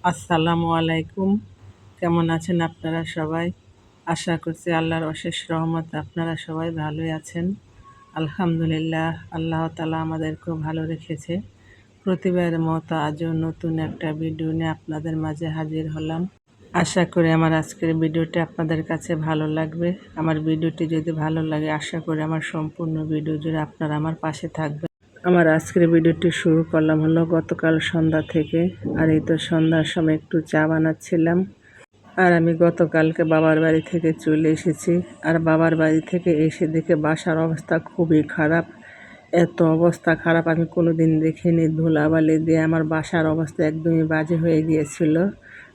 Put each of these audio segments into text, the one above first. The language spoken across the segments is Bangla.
আসসালামু আলাইকুম। কেমন আছেন আপনারা সবাই? আশা করছি আল্লাহর অশেষ রহমতে আপনারা সবাই ভালোই আছেন। আলহামদুলিল্লাহ, আল্লাহ তাআলা আমাদেরকেও ভালো রেখেছে। প্রতিবারের মতো আজও নতুন একটা ভিডিও নিয়ে আপনাদের মাঝে হাজির হলাম। আশা করি আমার আজকের ভিডিওটি আপনাদের কাছে ভালো লাগবে। আমার ভিডিওটি যদি ভালো লাগে, আশা করি আমার সম্পূর্ণ ভিডিও জুড়ে আপনারা আমার পাশে থাকবেন। আমার আজকের ভিডিওটি শুরু করলাম হলো গতকাল সন্ধ্যা থেকে। আর এই তো সন্ধ্যার সময় একটু চা বানাচ্ছিলাম। আর আমি গতকালকে বাবার বাড়ি থেকে চলে এসেছি। আর বাবার বাড়ি থেকে এসে দেখে বাসার অবস্থা খুবই খারাপ। এত অবস্থা খারাপ আমি কোনোদিন দেখিনি। ধুলাবালি দিয়ে আমার বাসার অবস্থা একদমই বাজে হয়ে গিয়েছিল।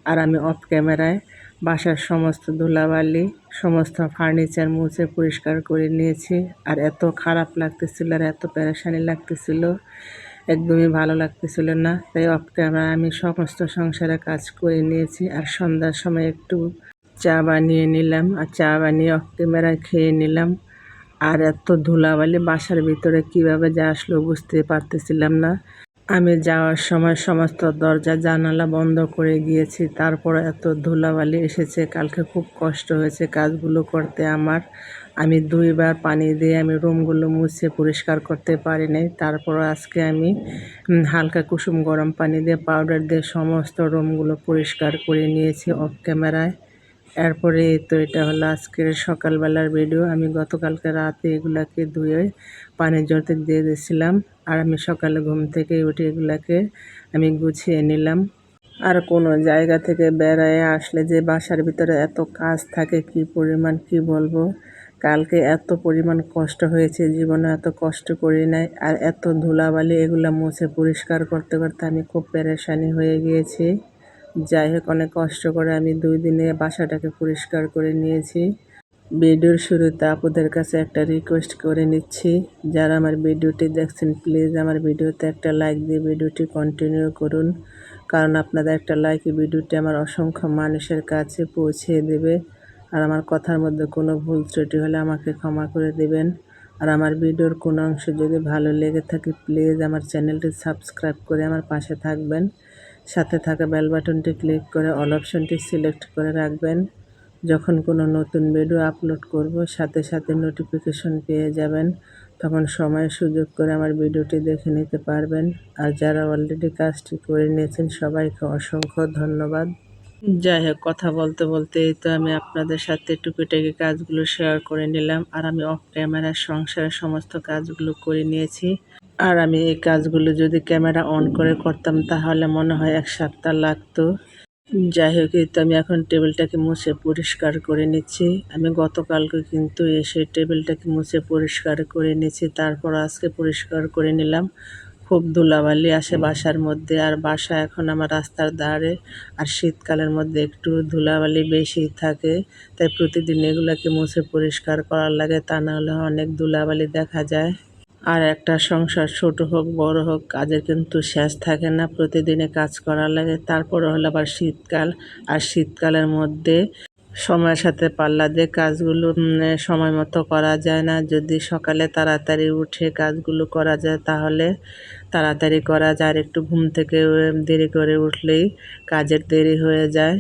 আর আমি অফ ক্যামেরায় বাসার সমস্ত ধুলাবালি, সমস্ত ফার্নিচার মুছে পরিষ্কার করে নিয়েছি। আর এত খারাপ লাগতেছিল আর এত পেরেশানি লাগতেছিল, একদমই ভালো লাগতেছিল না। তাই অফ ক্যামেরায় আমি সমস্ত সংসারের কাজ করে নিয়েছি। আর সন্ধ্যার সময় একটু চা বানিয়ে নিলাম, আর চা বানিয়ে অফ ক্যামেরায় খেয়ে নিলাম। আর এত ধুলাবালি বাসার ভিতরে কিভাবে যে আসলো বুঝতে পারতেছিলাম না। আমি যাওয়ার সময় সমস্ত দরজা জানালা বন্ধ করে গিয়েছি, তারপর এত ধুলাবালি এসেছে। কালকে খুব কষ্ট হয়েছে কাজগুলো করতে আমার। আমি 2বার পানি দিয়ে আমি রুমগুলো মুছে পরিষ্কার করতে পারি নাই। তারপর আজকে আমি হালকা কুসুম গরম পানি দিয়ে পাউডার দিয়ে সমস্ত রুমগুলো পরিষ্কার করে নিয়েছি অফ ক্যামেরায়। এরপরে তো এটা হলো আজকের সকালবেলার ভিডিও। আমি গতকালকে রাতে এগুলাকে ধুয়ে পানির জড়তে দিয়ে দিয়েছিলাম। আর আমি সকালে ঘুম থেকে উঠে এগুলাকে আমি গুছিয়ে নিলাম। আর কোনো জায়গা থেকে বেড়ায় আসলে যে বাসার ভিতরে এত কাজ থাকে, কি পরিমাণ কি বলবো। কালকে এত পরিমাণ কষ্ট হয়েছে, জীবনে এত কষ্ট করি নাই। আর এত ধুলাবালি এগুলা মুছে পরিষ্কার করতে করতে আমি খুব পেরেশানি হয়ে গিয়েছি। যাই হোক, অনেক কষ্ট করে আমি 2 দিনে বাসাটাকে পরিষ্কার করে নিয়েছি। ভিডিওর শুরুতে আপুদের কাছে একটা রিকোয়েস্ট করে নিচ্ছি, যারা আমার ভিডিওটি দেখছেন প্লিজ আমার ভিডিওতে একটা লাইক দিয়ে ভিডিওটি কন্টিনিউ করুন। কারণ আপনাদের একটা লাইকে ভিডিওটি আমার অসংখ্য মানুষের কাছে পৌঁছে দেবে। আর আমার কথার মধ্যে কোনো ভুল ত্রুটি হলে আমাকে ক্ষমা করে দেবেন। আর আমার ভিডিওর কোনো অংশ যদি ভালো লেগে থাকে প্লিজ আমার চ্যানেলটি সাবস্ক্রাইব করে আমার পাশে থাকবেন। সাথে থাকা বেল বাটনটি ক্লিক করে অল অপশনটি সিলেক্ট করে রাখবেন। যখন কোনো নতুন ভিডিও আপলোড করব সাথে সাথে নোটিফিকেশন পেয়ে যাবেন। তখন সময় সুযোগ করে আমার ভিডিওটি দেখে নিতে পারবেন। আর যারা অলরেডি কাজটি করে নিয়েছেন সবাইকে অসংখ্য ধন্যবাদ। যাই হোক, কথা বলতে বলতে এই তো আমি আপনাদের সাথে টুকিটাকি কাজগুলো শেয়ার করে নিলাম। আর আমি অফ ক্যামেরার সংসারের সমস্ত কাজগুলো করে নিয়েছি। আর আমি এই কাজগুলো যদি ক্যামেরা অন করে করতাম তাহলে মনে হয় 1 সপ্তাহ লাগতো। যাই হোক, এই তো আমি এখন টেবিলটাকে মুছে পরিষ্কার করে নিচ্ছি। আমি গতকালকে কিন্তু এসে টেবিলটাকে মুছে পরিষ্কার করে নিচ্ছি, তারপর আজকে পরিষ্কার করে নিলাম। খুব ধুলাবালি আসে বাসার মধ্যে। আর বাসা এখন আমার রাস্তার ধারে। আর শীতকালের মধ্যে একটু ধুলাবালি বেশি থাকে, তাই প্রতিদিন এগুলাকে মুছে পরিষ্কার করার লাগে, তা না হলে অনেক ধুলাবালি দেখা যায়। আর একটা সংসার ছোট হোক বড় হোক, কাজের কিন্তু শেষ থাকে না, প্রতিদিনে কাজ করা লাগে। তারপরে হলো আবার শীতকাল। আর শীতকালের মধ্যে সময়ের সাথে পাল্লা দিয়ে কাজগুলো সময় মতো করা যায় না। যদি সকালে তাড়াতাড়ি উঠে কাজগুলো করা যায় তাহলে তাড়াতাড়ি করা যায়। আর একটু ঘুম থেকে দেরি করে উঠলেই কাজের দেরি হয়ে যায়।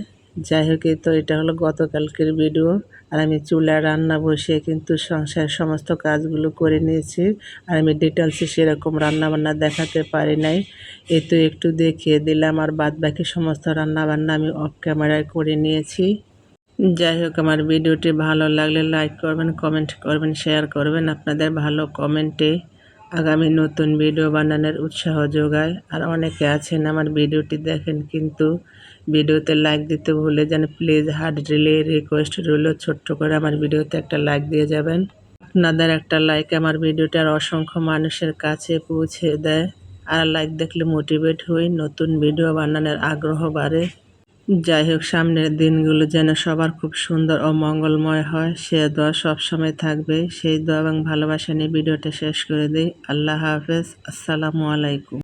যাই হোক, এই তো এটা হলো গতকালকের ভিডিও। আর আমি চুলায় রান্না বসিয়ে কিন্তু সংসারের সমস্ত কাজগুলো করে নিয়েছি। আর আমি ডিটেলসে সেরকম রান্নাবান্না দেখাতে পারি নাই, এই তো একটু দেখিয়ে দিলাম। আর বাদ বাকি সমস্ত রান্নাবান্না আমি অফ ক্যামেরায় করে নিয়েছি। যাই হোক, আমার ভিডিওটি ভালো লাগলে লাইক করবেন, কমেন্ট করবেন, শেয়ার করবেন। আপনাদের ভালো কমেন্টে আগামী নতুন ভিডিও বানানোর উৎসাহ যোগায়। আর অনেকে আছেন আমার ভিডিওটি দেখেন কিন্তু ভিডিওতে লাইক দিতে ভুলে যান, প্লিজ হার্টলি রিকোয়েস্ট রইল ছোট্ট করে আমার ভিডিওতে একটা লাইক দিয়ে যাবেন। আপনাদের একটা লাইক আমার ভিডিওটার অসংখ্য মানুষের কাছে পৌঁছে দেয়। আর লাইক দেখলে মোটিভেট হই, নতুন ভিডিও বানানোর আগ্রহ বাড়ে। যাই হোক, সামনের দিনগুলো যেন সবার খুব সুন্দর ও মঙ্গলময় হয় সে দোয়া সবসময় থাকবে। সেই দোয়া এবং ভালোবাসা নিয়ে ভিডিওটা শেষ করে দিই। আল্লাহ হাফেজ, আসসালামু আলাইকুম।